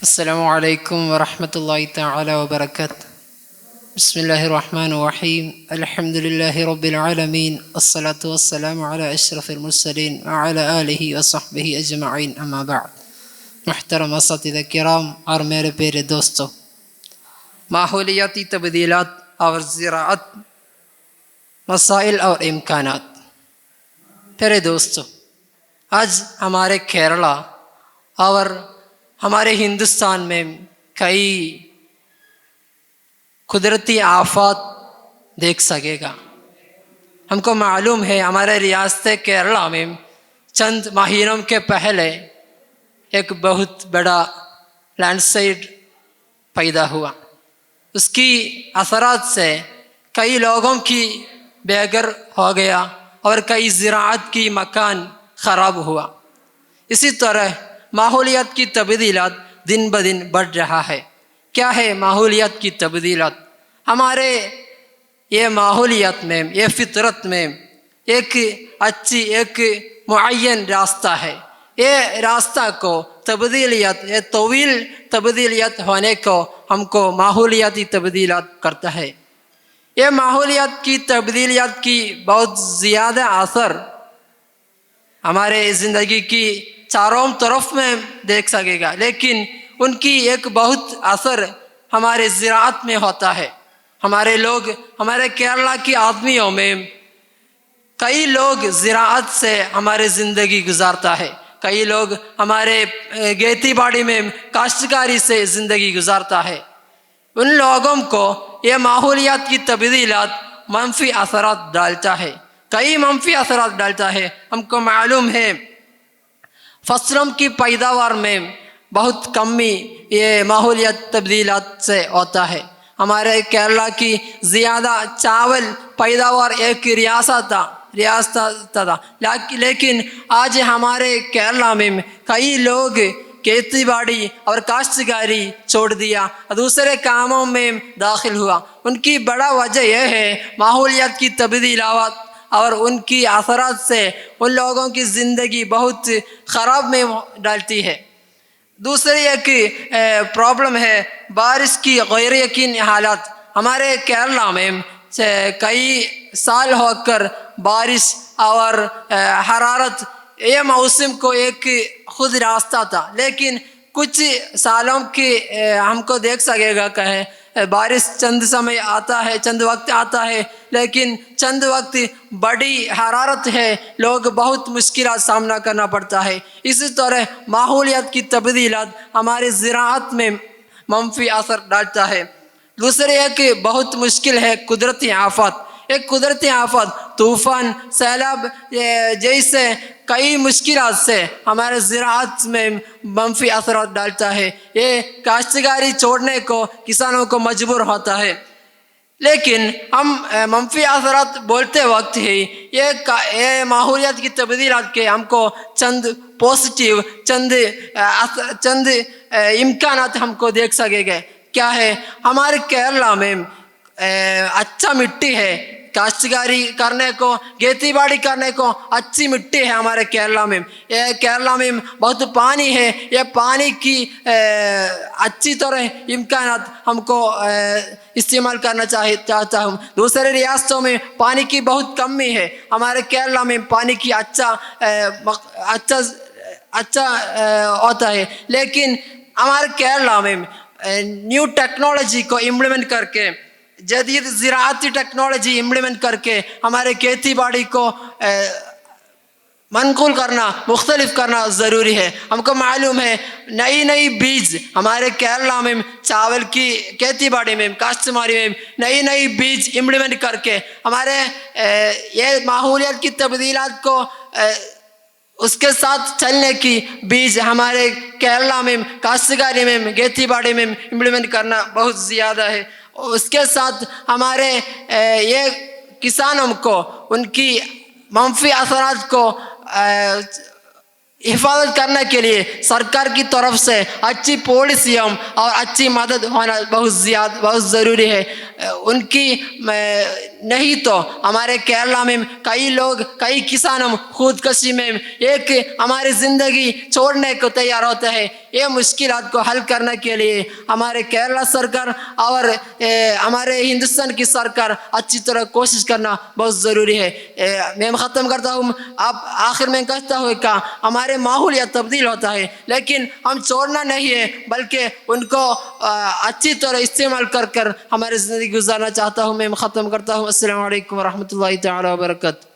अस्सलामु अलैकुम वरहमतुल्लाहि तआला वबरकातुहू। बिस्मिल्लाहिर्रहमानिर्रहीम। अल्हम्दुलिल्लाहि रब्बिल आलमीन अस्सलातु वस्सलामु अला अशरफिल मुरसलीन व अला आलिहि व सहबिहि अजमईन, अम्मा बाद। मुहतरम असातिज़ा किराम और मेरे प्यारे दोस्तों, माहौलियाती तब्दीलात और ज़राअत, मसाइल और इम्कानात। प्यारे दोस्तों, आज हमारे केरला और हमारे हिंदुस्तान में कई कुदरती आफत देख सकेगा। हमको मालूम है हमारे रियासत केरला में चंद महीनों के पहले एक बहुत बड़ा लैंडस्लाइड पैदा हुआ। उसकी असरात से कई लोगों की बेघर हो गया और कई ज़राअत की मकान ख़राब हुआ। इसी तरह माहौलियात की तब्दीलात दिन ब दिन बढ़ रहा है। क्या है माहौलियात की तब्दीलात? हमारे ये माहौलियात में, ये फितरत में एक मुअय्यन रास्ता है। ये रास्ता को तब्दीलियत, ये तवील तब्दीलियत होने को हमको माहौलियाती तब्दीलात करता है। ये माहौलियात की तब्दीलियत की बहुत ज़्यादा असर हमारे ज़िंदगी की चारों तरफ में देख सकेगा, लेकिन उनकी एक बहुत असर हमारे ज़राअत में होता है। हमारे लोग, हमारे केरला की आदमियों में कई लोग ज़राअत से हमारे ज़िंदगी गुजारता है। कई लोग हमारे खेती बाड़ी में काश्तकारी से ज़िंदगी गुजारता है। उन लोगों को ये माहौलियात की तब्दीलात मनफी असरात डालता है, कई मनफी असरात डालता है। हमको मालूम है फसलों की पैदावार में बहुत कमी ये माहौलियात तब्दीलात से होता है। हमारे केरला की ज़्यादा चावल पैदावार एक रियासत था, लेकिन आज हमारे केरला में कई लोग खेती बाड़ी और काश्तकारी छोड़ दिया, दूसरे कामों में दाखिल हुआ। उनकी बड़ा वजह यह है माहौलियात की तब्दीलात और उनकी असरात से उन लोगों की ज़िंदगी बहुत ख़राब में डालती है। दूसरी एक प्रॉब्लम है बारिश की गैर यकीनी हालात। हमारे केरला में कई साल होकर बारिश और हरारत ये मौसम को एक खुद रास्ता था, लेकिन कुछ सालों के हमको देख सकेगा कहे बारिश चंद समय आता है, चंद वक्त आता है, लेकिन चंद वक्त बड़ी हरारत है, लोग बहुत मुश्किल सामना करना पड़ता है। इसी तरह माहौलियात की तब्दीलात हमारे ज़राअत में मनफी असर डालता है। दूसरे एक बहुत मुश्किल है कुदरती आफत। एक कुदरती आफत तूफ़ान, सैलाब जैसे कई मुश्किलात से हमारे ज़राअत में मनफी असर डालता है। ये काश्तकारी छोड़ने को किसानों को मजबूर होता है। लेकिन हम मनफी असरात बोलते वक्त ही ये माहौलियात की तब्दीलात के हमको चंद पॉजिटिव, चंद इम्कानात हमको देख सकेंगे। क्या है? हमारे केरला में अच्छा मिट्टी है, काश्तकारी करने को, खेती बाड़ी करने को अच्छी मिट्टी है हमारे केरला में। ये केरला में बहुत पानी है, ये पानी की अच्छी तरह इम्कानात हमको इस्तेमाल करना चाहता हूँ। दूसरे रियासतों में पानी की बहुत कमी है, हमारे केरला में पानी की अच्छा होता है। लेकिन हमारे केरला में न्यू टेक्नोलॉजी को इम्प्लीमेंट करके, जदीद ज़राअती टेक्नोलॉजी इम्प्लीमेंट करके हमारे खेती बाड़ी को मनकूल करना, मुख्तलिफ करना ज़रूरी है। हमको मालूम है नई बीज हमारे केरला में चावल की खेती बाड़ी में, काश्तकारी में नई बीज इम्प्लीमेंट करके हमारे ये माहौलियात की तब्दीलात को उसके साथ चलने की बीज हमारे केरला में काश्तकारी में, खेती बाड़ी में इम्प्लीमेंट करना बहुत ज़्यादा है। उसके साथ हमारे ये किसानों को उनकी मनफी असरात को हिफाजत करने के लिए सरकार की तरफ से अच्छी पॉलिसियों और अच्छी मदद होना बहुत ज़रूरी है। उनकी नहीं तो हमारे केरला में कई लोग, कई किसानों खुदकशी में एक हमारी ज़िंदगी छोड़ने को तैयार होते हैं। ये मुश्किलात को हल करने के लिए हमारे केरला सरकार और हमारे हिंदुस्तान की सरकार अच्छी तरह कोशिश करना बहुत ज़रूरी है। मैं ख़त्म करता हूँ। अब आखिर में कहता हूँ कि हमारे माहौल या तब्दील होता है, लेकिन हम छोड़ना नहीं है, बल्कि उनको अच्छी तरह इस्तेमाल कर कर हमारी ज़िंदगी गुजारना चाहता हूँ। मैं ख़त्म करता हूँ। अस्सलामु अलैकुम वरहमतुल्लाहि तआला वबरकातुहू।